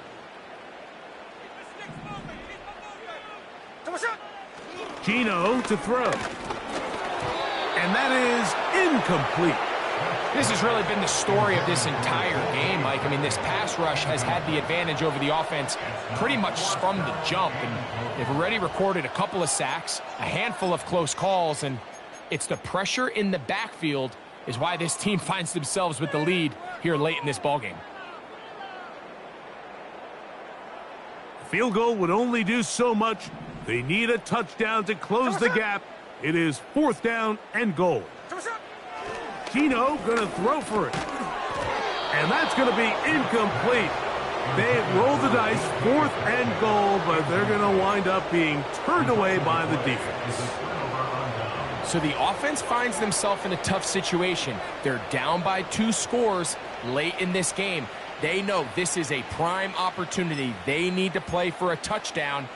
Gino to throw. And that is incomplete. This has really been the story of this entire game, Mike. I mean, this pass rush has had the advantage over the offense pretty much from the jump. And they've already recorded a couple of sacks, a handful of close calls, and it's the pressure in the backfield is why this team finds themselves with the lead here late in this ballgame. Field goal would only do so much. They need a touchdown to close the gap. It is 4th down and goal. Gino gonna throw for it. And that's gonna be incomplete. They roll the dice, 4th and goal, but they're gonna wind up being turned away by the defense. So the offense finds themselves in a tough situation. They're down by 2 scores late in this game. They know this is a prime opportunity. They need to play for a touchdown.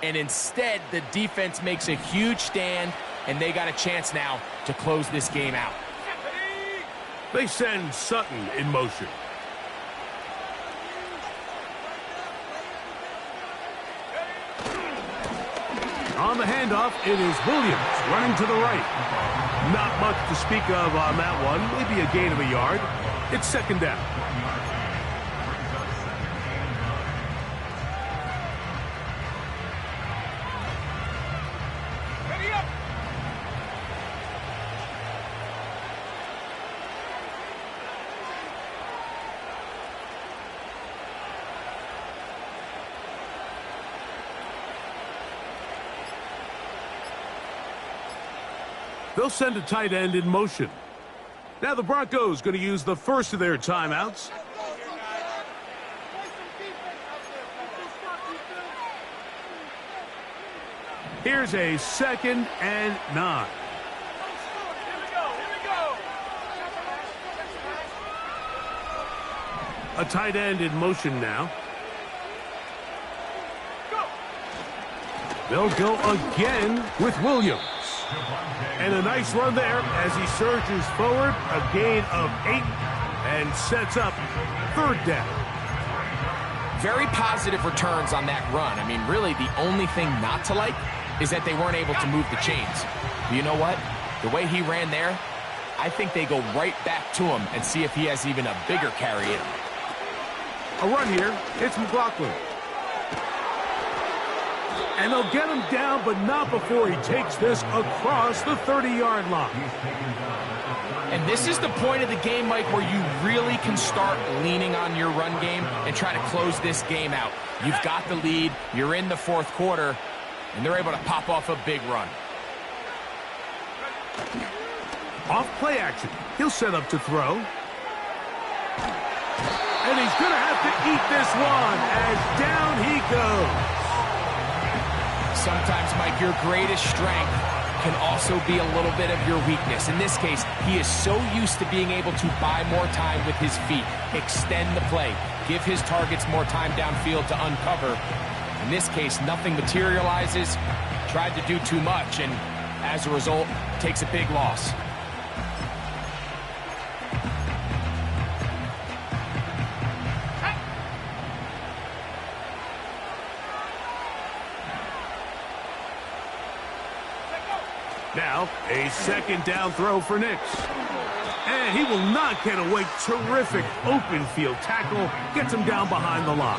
And instead, the defense makes a huge stand, and they got a chance now to close this game out. They send Sutton in motion. On the handoff, it is Williams running to the right. Not much to speak of on that one. Maybe a gain of a yard. It's 2nd down. They'll send a tight end in motion. Now the Broncos going to use the first of their timeouts. Here's a 2nd and 9. A tight end in motion now. They'll go again with Williams. And a nice run there as he surges forward, a gain of 8, and sets up 3rd down. Very positive returns on that run. I mean, really, the only thing not to like is that they weren't able to move the chains. But you know what? The way he ran there, I think they go right back to him and see if he has even a bigger carry in him. A run here. It's McLaughlin. And they'll get him down, but not before he takes this across the 30-yard line. And this is the point of the game, Mike, where you really can start leaning on your run game and try to close this game out. You've got the lead, you're in the 4th quarter, and they're able to pop off a big run. Off play action. He'll set up to throw. And he's going to have to eat this one as down he goes. Sometimes, Mike, your greatest strength can also be a little bit of your weakness. In this case, he is so used to being able to buy more time with his feet, extend the play, give his targets more time downfield to uncover. In this case, nothing materializes, tried to do too much, and as a result, takes a big loss. Now, a 2nd down throw for Nix. And he will not get away. Terrific open field tackle. Gets him down behind the line.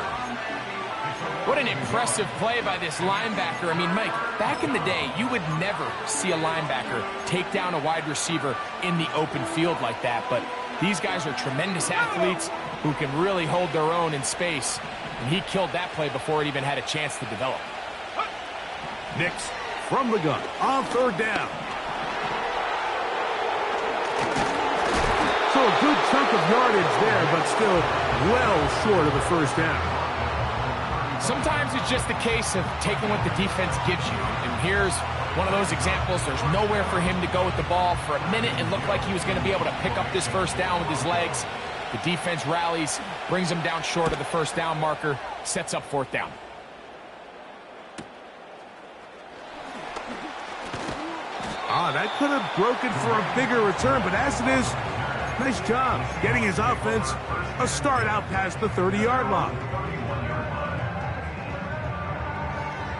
What an impressive play by this linebacker. I mean, Mike, back in the day, you would never see a linebacker take down a wide receiver in the open field like that. But these guys are tremendous athletes who can really hold their own in space. And he killed that play before it even had a chance to develop. Nix from the gun on 3rd down. So a good chunk of yardage there, but still well short of the 1st down. Sometimes it's just a case of taking what the defense gives you. And here's one of those examples. There's nowhere for him to go with the ball. For a minute, it looked like he was going to be able to pick up this 1st down with his legs. The defense rallies, brings him down short of the 1st down marker, sets up 4th down. That could have broken for a bigger return, but as it is, nice job getting his offense a start out past the 30-yard line.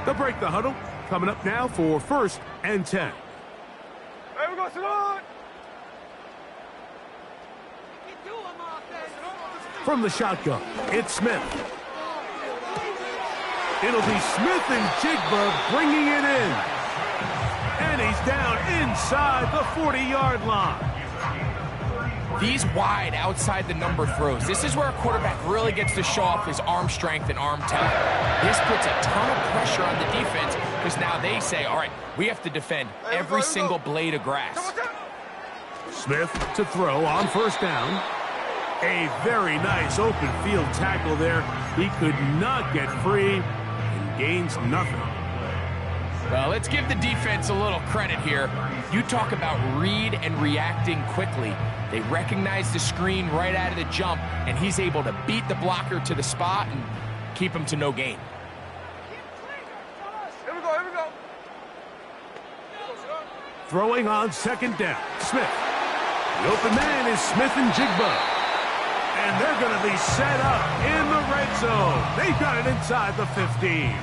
They'll break the huddle. Coming up now for 1st and 10. Hey, we go, Salon! From the shotgun, it's Smith. It'll be Smith and Jigba bringing it in. And he's down inside the 40-yard line. These wide outside the number throws, this is where a quarterback really gets to show off his arm strength and arm talent. This puts a ton of pressure on the defense because now they say, all right, we have to defend every single blade of grass. Smith to throw on 1st down. A very nice open field tackle there. He could not get free and gains nothing. Well, let's give the defense a little credit here. You talk about read and reacting quickly. They recognize the screen right out of the jump, and he's able to beat the blocker to the spot and keep him to no gain. Here we go, here we go. Throwing on 2nd down, Smith. The open man is Smith and Jigba. And they're going to be set up in the red zone. They've got it inside the 15.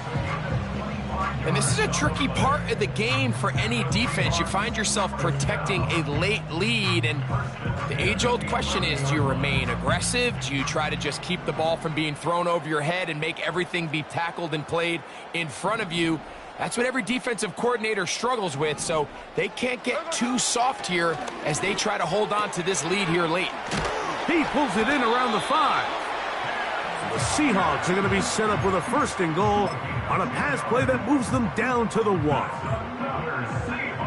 And this is a tricky part of the game for any defense. You find yourself protecting a late lead, and the age-old question is, do you remain aggressive? Do you try to just keep the ball from being thrown over your head and make everything be tackled and played in front of you? That's what every defensive coordinator struggles with, so they can't get too soft here as they try to hold on to this lead here late. He pulls it in around the 5. The Seahawks are going to be set up with a 1st and goal on a pass play that moves them down to the 1.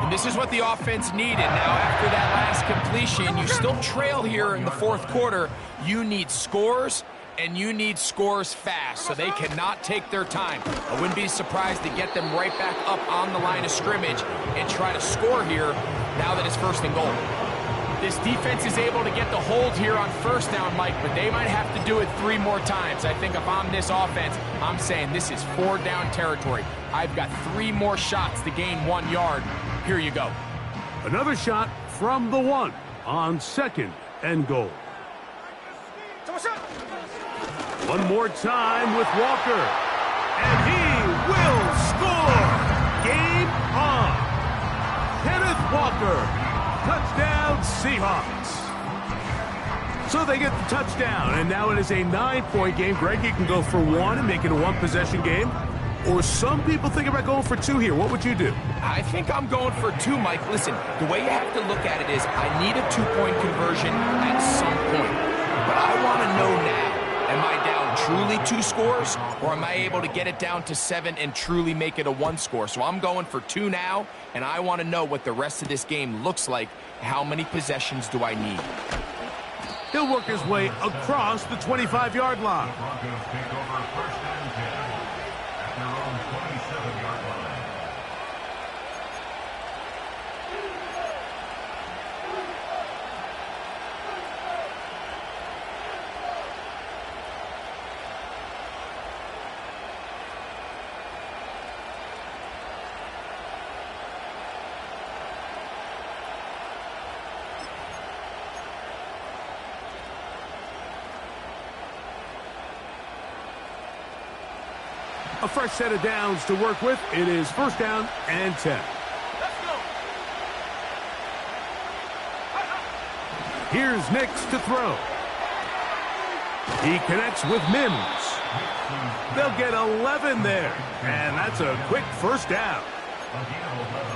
And this is what the offense needed. Now, after that last completion, you still trail here in the 4th quarter. You need scores, and you need scores fast, so they cannot take their time. I wouldn't be surprised to get them right back up on the line of scrimmage and try to score here now that it's 1st and goal. This defense is able to get the hold here on 1st down, Mike, but they might have to do it 3 more times. I think if I'm this offense, I'm saying this is 4 down territory. I've got 3 more shots to gain 1 yard, Here you go. Another shot from the 1 on 2nd and goal. One more time with Walker. And he will score. Game on. Kenneth Walker. Touchdown Seahawks. So they get the touchdown, and now it is a 9-point game. Greg, you can go for 1 and make it a 1-possession game. Or some people think about going for 2 here. What would you do? I think I'm going for 2, Mike. Listen, the way you have to look at it is I need a 2-point conversion at some point. But I want to know now, am I down truly 2 scores, or am I able to get it down to 7 and truly make it a 1 score? So I'm going for 2 now, and I want to know what the rest of this game looks like. How many possessions do I need? He'll work his way across the 25-yard line. Broncos take over 1st and 10 at their own 27-yard line. A fresh set of downs to work with. It is 1st down and 10. Let's go. Here's Nix to throw. He connects with Mims. They'll get 11 there. And that's a quick 1st down.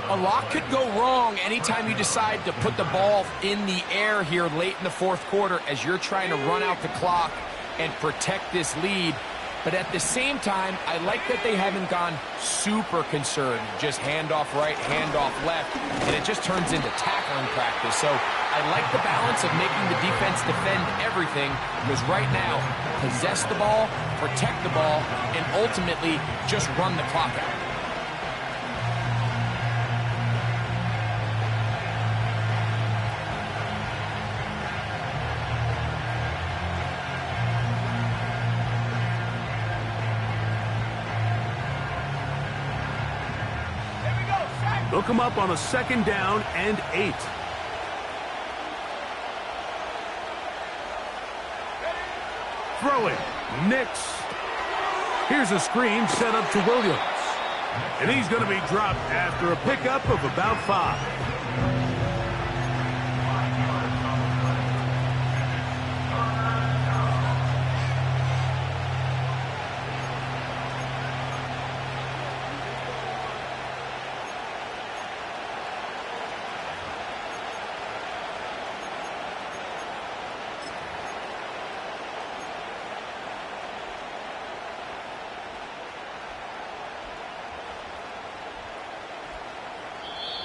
A lot could go wrong anytime you decide to put the ball in the air here late in the 4th quarter as you're trying to run out the clock and protect this lead. But at the same time, I like that they haven't gone super concerned. Just handoff right, handoff left, and it just turns into tackling practice. So I like the balance of making the defense defend everything, because right now, possess the ball, protect the ball, and ultimately just run the clock out. They'll come up on a 2nd down and 8. Throwing. Nix. Here's a screen set up to Williams. And he's going to be dropped after a pickup of about 5.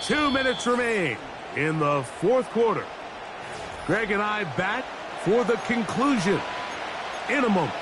Two minutes remain in the 4th quarter. Greg and I back for the conclusion in a moment.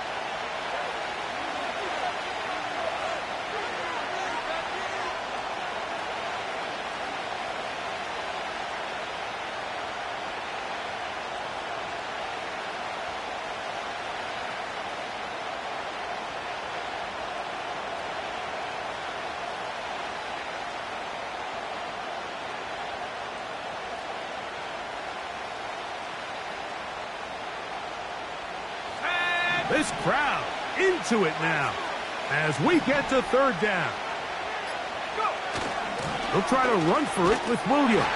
This crowd into it now as we get to 3rd down. They'll try to run for it with Williams.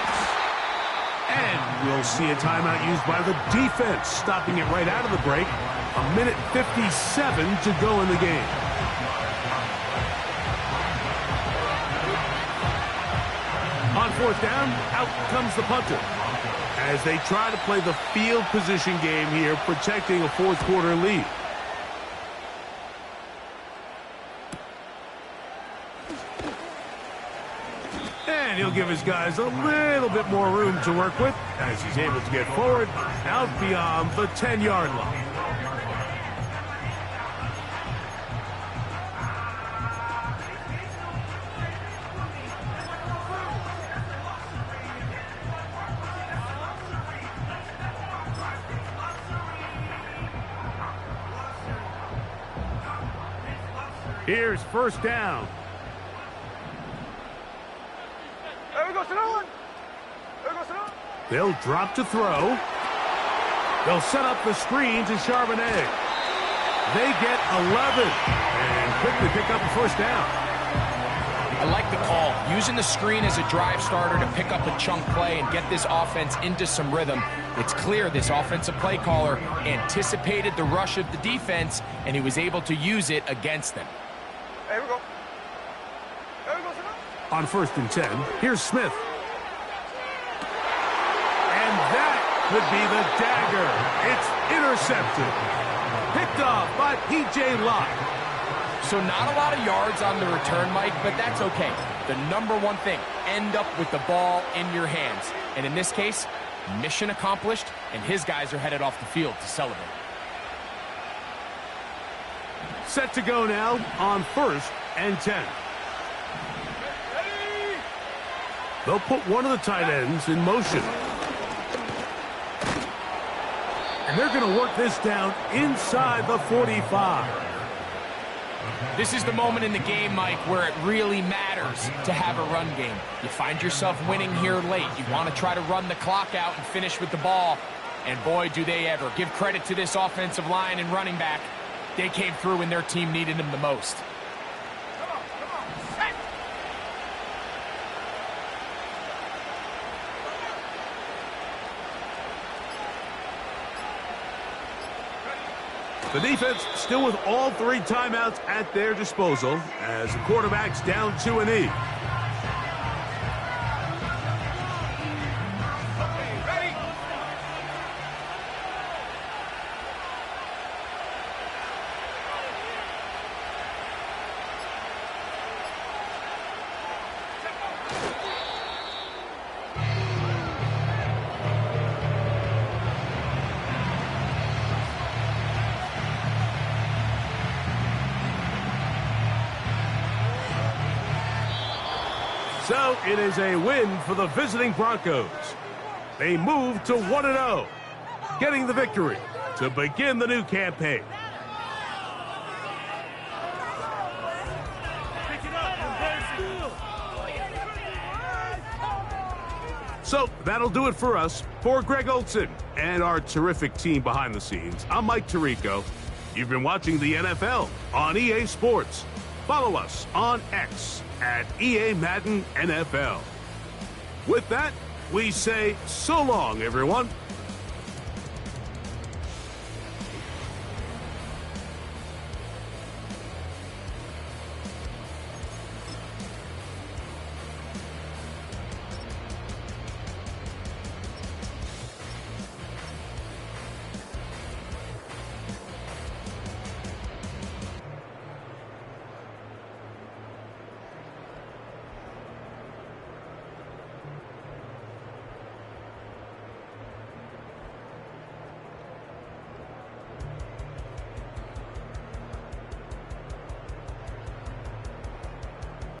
And we'll see a timeout used by the defense, stopping it right out of the break. 1:57 to go in the game. On 4th down, out comes the punter, as they try to play the field position game here, protecting a 4th quarter lead. And he'll give his guys a little bit more room to work with as he's able to get forward out beyond the 10-yard line. Here's 1st down. There we go, They'll drop to throw. They'll set up the screen to Charbonnet. They get 11 and quickly pick up a first down. I like the call. Using the screen as a drive starter to pick up a chunk play and get this offense into some rhythm. It's clear this offensive play caller anticipated the rush of the defense, and he was able to use it against them. Here we go. Here we go, sir. On 1st and 10, here's Smith. And that could be the dagger. It's intercepted. Picked off by P.J. Locke. So not a lot of yards on the return, Mike, but that's okay. The number one thing, end up with the ball in your hands. And in this case, mission accomplished, and his guys are headed off the field to celebrate. Set to go now on 1st and 10. They'll put one of the tight ends in motion. And they're going to work this down inside the 45. This is the moment in the game, Mike, where it really matters to have a run game. You find yourself winning here late. You want to try to run the clock out and finish with the ball. And boy, do they ever. Give credit to this offensive line and running back. They came through when their team needed them the most. The defense still with all 3 timeouts at their disposal as the quarterback's down to a knee. Ready? So it is a win for the visiting Broncos. They move to 1-0, getting the victory to begin the new campaign. So that'll do it for us. For Greg Olson and our terrific team behind the scenes, I'm Mike Tirico. You've been watching the NFL on EA Sports. Follow us on X at EA Madden NFL. With that, we say so long, everyone.